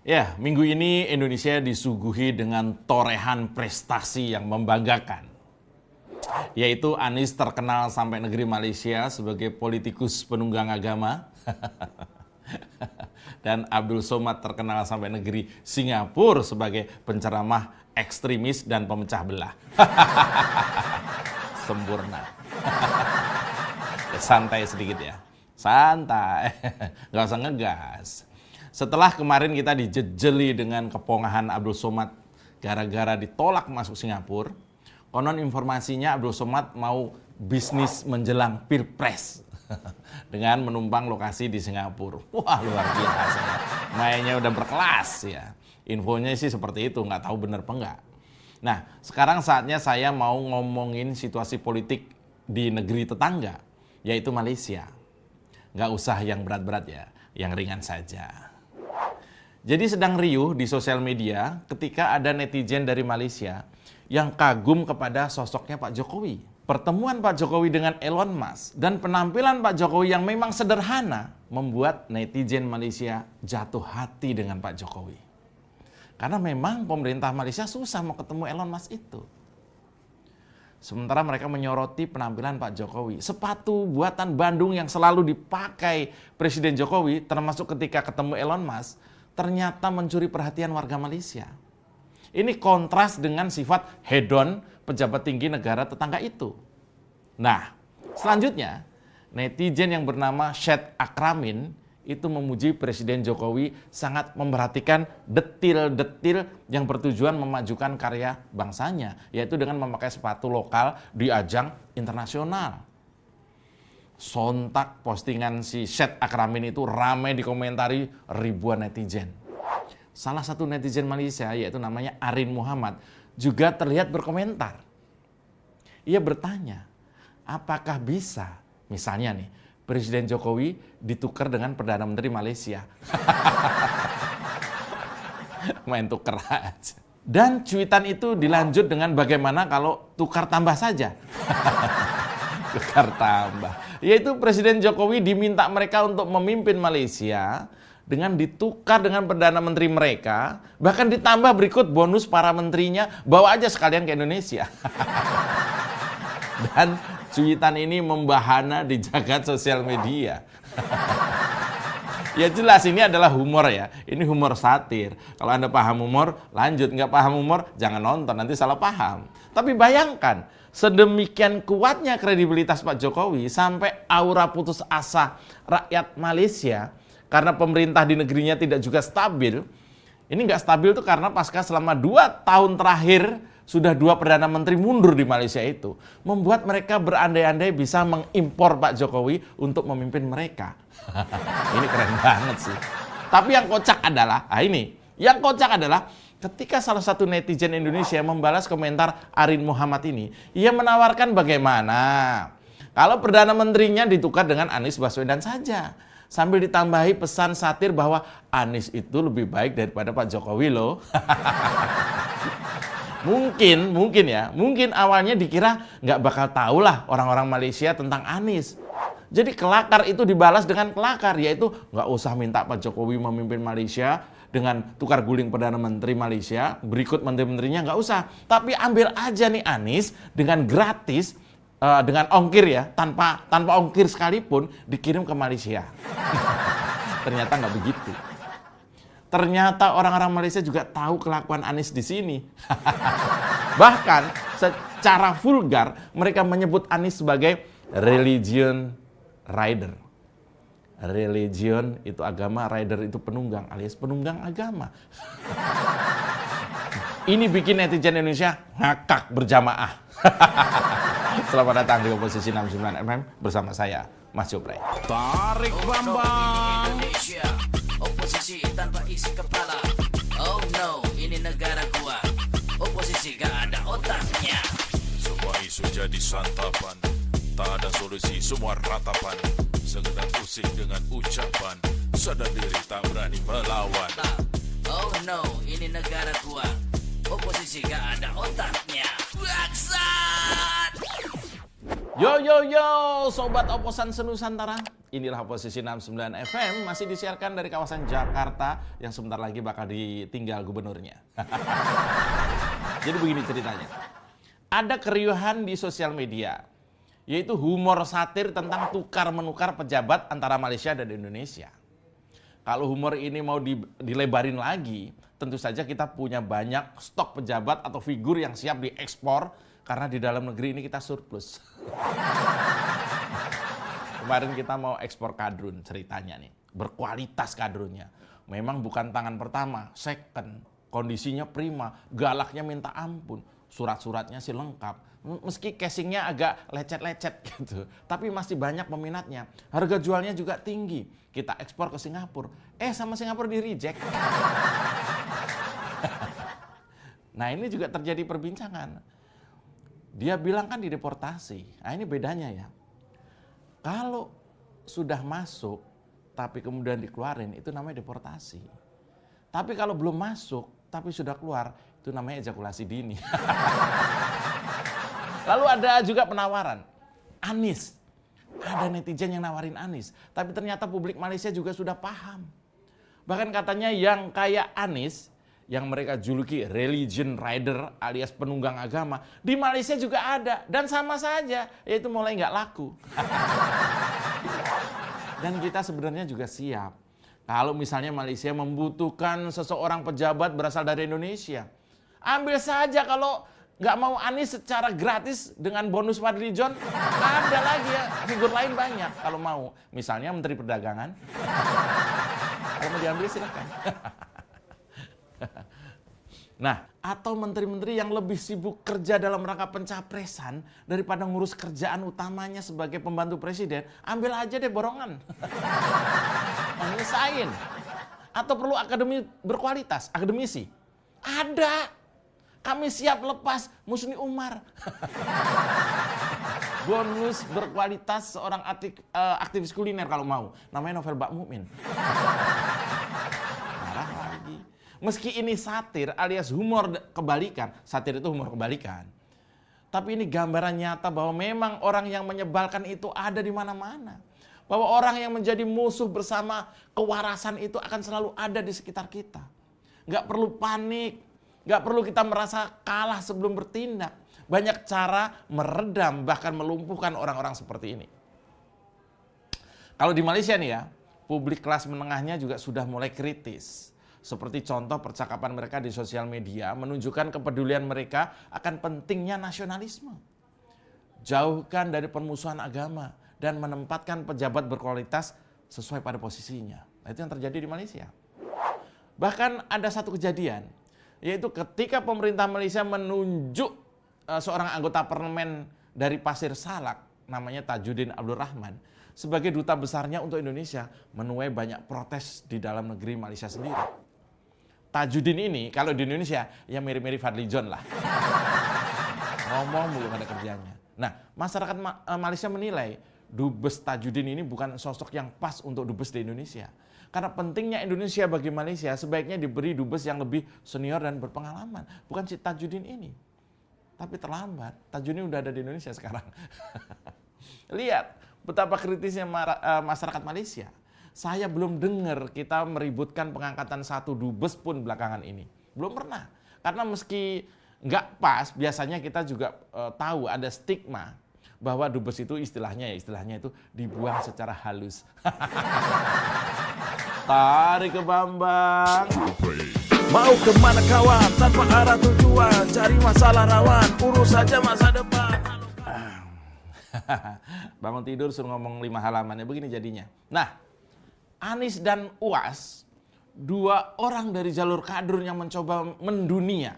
Ya, minggu ini Indonesia disuguhi dengan torehan prestasi yang membanggakan. Yaitu Anies terkenal sampai negeri Malaysia sebagai politikus penunggang agama. Dan Abdul Somad terkenal sampai negeri Singapura sebagai penceramah ekstremis dan pemecah belah. Sempurna. Santai sedikit ya. Santai. Gak usah ngegas. Setelah kemarin kita dijejeli dengan kepongahan Abdul Somad gara-gara ditolak masuk Singapura, konon informasinya Abdul Somad mau bisnis menjelang Pilpres dengan menumpang lokasi di Singapura. Wah, luar biasa. Mainnya udah berkelas ya. Infonya sih seperti itu, nggak tahu benar apa enggak. Nah, sekarang saatnya saya mau ngomongin situasi politik di negeri tetangga, yaitu Malaysia. Nggak usah yang berat-berat ya, yang ringan saja. Jadi sedang riuh di sosial media ketika ada netizen dari Malaysia yang kagum kepada sosoknya Pak Jokowi. Pertemuan Pak Jokowi dengan Elon Musk dan penampilan Pak Jokowi yang memang sederhana membuat netizen Malaysia jatuh hati dengan Pak Jokowi. Karena memang pemerintah Malaysia susah mau ketemu Elon Musk itu. Sementara mereka menyoroti penampilan Pak Jokowi. Sepatu buatan Bandung yang selalu dipakai Presiden Jokowi, termasuk ketika ketemu Elon Musk, ternyata mencuri perhatian warga Malaysia. Ini kontras dengan sifat hedon pejabat tinggi negara tetangga itu. Nah, selanjutnya netizen yang bernama Syed Akramin itu memuji Presiden Jokowi sangat memperhatikan detil-detil yang bertujuan memajukan karya bangsanya, yaitu dengan memakai sepatu lokal di ajang internasional. Sontak postingan si Syed Akramin itu ramai dikomentari ribuan netizen. Salah satu netizen Malaysia yaitu namanya Arin Muhammad juga terlihat berkomentar. Ia bertanya, apakah bisa misalnya nih Presiden Jokowi ditukar dengan Perdana Menteri Malaysia? Main tukar aja. Dan cuitan itu dilanjut dengan bagaimana kalau tukar tambah saja. Tukar tambah. Yaitu Presiden Jokowi diminta mereka untuk memimpin Malaysia dengan ditukar dengan Perdana Menteri mereka, bahkan ditambah berikut bonus para menterinya, bawa aja sekalian ke Indonesia. Dan cuitan ini membahana di jagat sosial media. Ya jelas ini adalah humor ya, ini humor satir. Kalau Anda paham humor, lanjut. Nggak paham humor, jangan nonton, nanti salah paham. Tapi bayangkan, sedemikian kuatnya kredibilitas Pak Jokowi sampai aura putus asa rakyat Malaysia karena pemerintah di negerinya tidak juga stabil. Ini nggak stabil tuh karena pasca selama 2 tahun terakhir sudah 2 Perdana Menteri mundur di Malaysia itu. Membuat mereka berandai-andai bisa mengimpor Pak Jokowi untuk memimpin mereka. Ini keren banget sih. Tapi yang kocak adalah, yang kocak adalah ketika salah satu netizen Indonesia membalas komentar Arin Muhammad ini, ia menawarkan bagaimana kalau Perdana Menterinya ditukar dengan Anies Baswedan saja. Sambil ditambahi pesan satir bahwa Anies itu lebih baik daripada Pak Jokowi loh. Mungkin awalnya dikira nggak bakal tahu lah orang-orang Malaysia tentang Anies. Jadi kelakar itu dibalas dengan kelakar, yaitu nggak usah minta Pak Jokowi memimpin Malaysia dengan tukar guling Perdana Menteri Malaysia, berikut menteri-menterinya nggak usah. Tapi ambil aja nih Anies dengan gratis, dengan ongkir ya, tanpa ongkir sekalipun dikirim ke Malaysia. Ternyata nggak begitu. Ternyata orang-orang Malaysia juga tahu kelakuan Anies di sini. Bahkan secara vulgar mereka menyebut Anies sebagai religion rider. Religion itu agama, rider itu penunggang alias penunggang agama. Ini bikin netizen Indonesia ngakak berjamaah. Selamat datang di Oposisi 69 MM bersama saya, Mas Jopray. Tarik Bambang Indonesia, oposisi tanpa isi kepala. Oh no, ini negara gua. Oposisi gak ada otaknya. Semua isu jadi santapan, tak ada solusi, semua ratapan. Sekedar pusing dengan ucapan, sadar diri tak berani melawan. Oh no, ini negara gua. Oposisi gak ada otaknya. Baksat! Yo, sobat oposan senusantara. Inilah Oposisi 69 FM masih disiarkan dari kawasan Jakarta yang sebentar lagi bakal ditinggal gubernurnya. Jadi begini ceritanya. Ada keriuhan di sosial media, yaitu humor satir tentang tukar-menukar pejabat antara Malaysia dan Indonesia. Kalau humor ini mau dilebarin lagi, tentu saja kita punya banyak stok pejabat atau figur yang siap diekspor karena di dalam negeri ini kita surplus. Kemarin kita mau ekspor kadrun ceritanya nih, berkualitas kadrunnya. Memang bukan tangan pertama, second, kondisinya prima, galaknya minta ampun, surat-suratnya sih lengkap. Meski casingnya agak lecet-lecet gitu, tapi masih banyak peminatnya. Harga jualnya juga tinggi. Kita ekspor ke Singapura, sama Singapura di reject. Nah ini juga terjadi perbincangan. Dia bilang kan dideportasi. Nah ini bedanya ya. Kalau sudah masuk, tapi kemudian dikeluarin, itu namanya deportasi. Tapi kalau belum masuk, tapi sudah keluar, itu namanya ejakulasi dini. Lalu ada juga penawaran, Anies. Ada netizen yang nawarin Anies, tapi ternyata publik Malaysia juga sudah paham. Bahkan katanya yang kayak Anies, yang mereka juluki religion rider alias penunggang agama, di Malaysia juga ada dan sama saja, yaitu mulai nggak laku. Dan kita sebenarnya juga siap. Kalau misalnya Malaysia membutuhkan seseorang pejabat berasal dari Indonesia, ambil saja. Kalau nggak mau Anies secara gratis dengan bonus Fadli John, ada lagi ya, figur lain banyak kalau mau. Misalnya Menteri Perdagangan. Kalau mau diambil silakan. Nah, atau menteri-menteri yang lebih sibuk kerja dalam rangka pencapresan daripada ngurus kerjaan utamanya sebagai pembantu presiden, ambil aja deh borongan. Nyesain. Atau perlu akademi berkualitas, akademisi. Ada. Kami siap lepas Musni Umar. Bonus berkualitas seorang aktivis kuliner kalau mau. Namanya Novel Bak Mukmin. Marah lagi. Meski ini satir alias humor kebalikan, satir itu humor kebalikan. Tapi ini gambaran nyata bahwa memang orang yang menyebalkan itu ada di mana-mana. Bahwa orang yang menjadi musuh bersama kewarasan itu akan selalu ada di sekitar kita. Nggak perlu panik, nggak perlu kita merasa kalah sebelum bertindak. Banyak cara meredam bahkan melumpuhkan orang-orang seperti ini. Kalau di Malaysia nih ya, publik kelas menengahnya juga sudah mulai kritis. Seperti contoh percakapan mereka di sosial media menunjukkan kepedulian mereka akan pentingnya nasionalisme. Jauhkan dari permusuhan agama dan menempatkan pejabat berkualitas sesuai pada posisinya. Nah, itu yang terjadi di Malaysia. Bahkan ada satu kejadian, yaitu ketika pemerintah Malaysia menunjuk seorang anggota parlemen dari Pasir Salak, namanya Tajudin Abdul Rahman, sebagai duta besarnya untuk Indonesia, menuai banyak protes di dalam negeri Malaysia sendiri. Tajudin ini kalau di Indonesia ya mirip-mirip Fadli John lah. Ngomong belum ada kerjanya. Nah, masyarakat Malaysia menilai Dubes Tajudin ini bukan sosok yang pas untuk dubes di Indonesia. Karena pentingnya Indonesia bagi Malaysia, sebaiknya diberi dubes yang lebih senior dan berpengalaman. Bukan si Tajudin ini. Tapi terlambat, Tajudin udah ada di Indonesia sekarang. Lihat betapa kritisnya masyarakat Malaysia. Saya belum dengar kita meributkan pengangkatan satu dubes pun belakangan ini. Belum pernah. Karena meski nggak pas, biasanya kita juga tahu ada stigma bahwa dubes itu istilahnya itu dibuang secara halus. Tarik ke Bambang. Mau kemana kawan, tanpa arah tujuan, cari masalah rawan, urus saja masa depan. Bangun tidur suruh ngomong 5 halaman, ya begini jadinya. Nah, Anies dan Uas, dua orang dari jalur kadrun yang mencoba mendunia.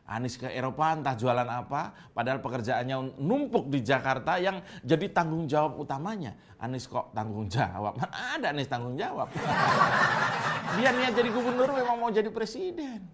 Anies ke Eropa entah jualan apa, padahal pekerjaannya numpuk di Jakarta yang jadi tanggung jawab utamanya. Anies kok tanggung jawab? Mana ada Anies tanggung jawab? Dia niat jadi gubernur memang mau jadi presiden.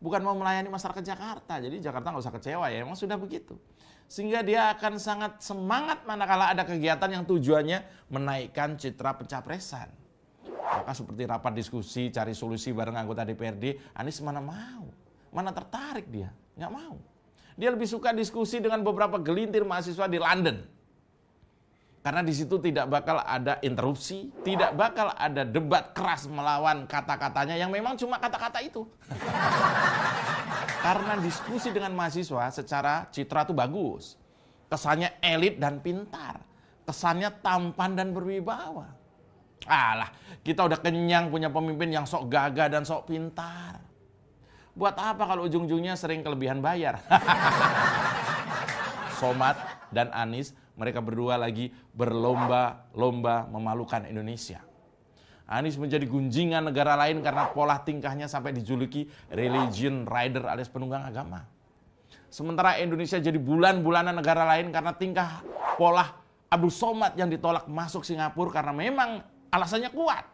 Bukan mau melayani masyarakat Jakarta. Jadi Jakarta nggak usah kecewa ya, emang sudah begitu. Sehingga dia akan sangat semangat manakala ada kegiatan yang tujuannya menaikkan citra pencapresan. Maka seperti rapat diskusi, cari solusi bareng anggota DPRD, Anies mana mau? Mana tertarik dia? Nggak mau. Dia lebih suka diskusi dengan beberapa gelintir mahasiswa di London. Karena di situ tidak bakal ada interupsi, tidak bakal ada debat keras melawan kata-katanya yang memang cuma kata-kata itu. Karena diskusi dengan mahasiswa secara citra itu bagus. Kesannya elit dan pintar. Kesannya tampan dan berwibawa. Alah, kita udah kenyang punya pemimpin yang sok gagah dan sok pintar. Buat apa kalau ujung-ujungnya sering kelebihan bayar? Somad dan Anies, mereka berdua lagi berlomba-lomba memalukan Indonesia. Anies menjadi gunjingan negara lain karena pola tingkahnya sampai dijuluki religion rider alias penunggang agama. Sementara Indonesia jadi bulan-bulanan negara lain karena tingkah pola Abdul Somad yang ditolak masuk Singapura karena memang alasannya kuat.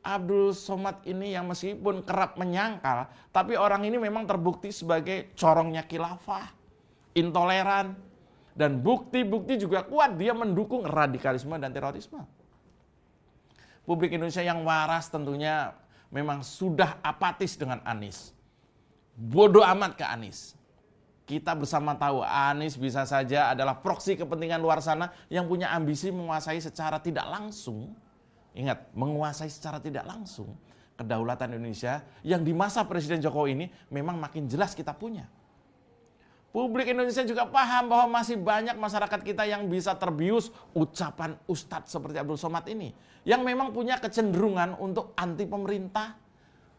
Abdul Somad ini yang meskipun kerap menyangkal, tapi orang ini memang terbukti sebagai corongnya khilafah, intoleran, dan bukti-bukti juga kuat dia mendukung radikalisme dan terorisme. Publik Indonesia yang waras tentunya memang sudah apatis dengan Anies. Bodoh amat ke Anies. Kita bersama tahu Anies bisa saja adalah proksi kepentingan luar sana yang punya ambisi menguasai secara tidak langsung. Ingat, menguasai secara tidak langsung kedaulatan Indonesia yang di masa Presiden Jokowi ini memang makin jelas kita punya. Publik Indonesia juga paham bahwa masih banyak masyarakat kita yang bisa terbius ucapan ustadz seperti Abdul Somad ini. Yang memang punya kecenderungan untuk anti pemerintah,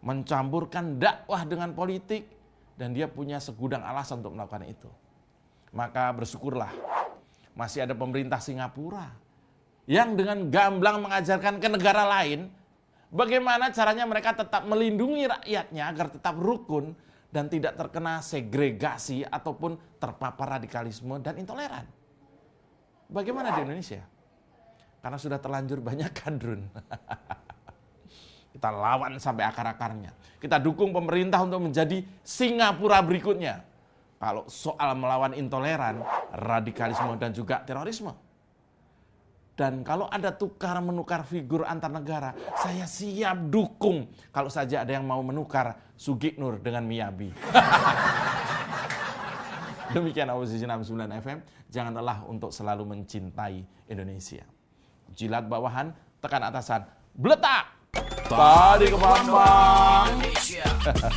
mencampurkan dakwah dengan politik, dan dia punya segudang alasan untuk melakukan itu. Maka bersyukurlah masih ada pemerintah Singapura yang dengan gamblang mengajarkan ke negara lain bagaimana caranya mereka tetap melindungi rakyatnya agar tetap rukun dan tidak terkena segregasi ataupun terpapar radikalisme dan intoleran. Bagaimana di Indonesia? Karena sudah terlanjur banyak kadrun. Kita lawan sampai akar-akarnya. Kita dukung pemerintah untuk menjadi Singapura berikutnya. Kalau soal melawan intoleran, radikalisme dan juga terorisme. Dan kalau ada tukar-menukar figur antar negara, saya siap dukung kalau saja ada yang mau menukar Sugiknur dengan Miyabi. Demikian Oposisi 69 FM, jangan lelah untuk selalu mencintai Indonesia. Jilat bawahan, tekan atasan, beletak! Tadi ke Bambang. Indonesia,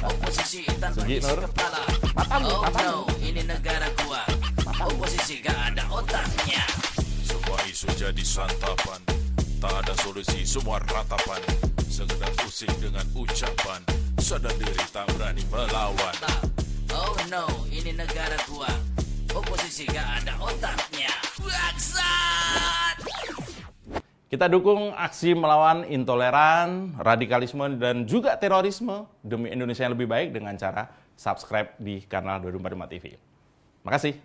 oposisi tanpa isi Sugiknur. kepala. Matamu, Oh matamu. no, ini negara gua. Oposisi gak ada otaknya. Semua isu jadi santapan, tak ada solusi, semua ratapan. Sekedar pusing dengan ucapan, sadar diri tak berani melawan. Oh no, ini negara gua. Oposisi gak ada otaknya. Bangsat! Kita dukung aksi melawan intoleran, radikalisme, dan juga terorisme demi Indonesia yang lebih baik dengan cara subscribe di kanal 245 TV. Makasih.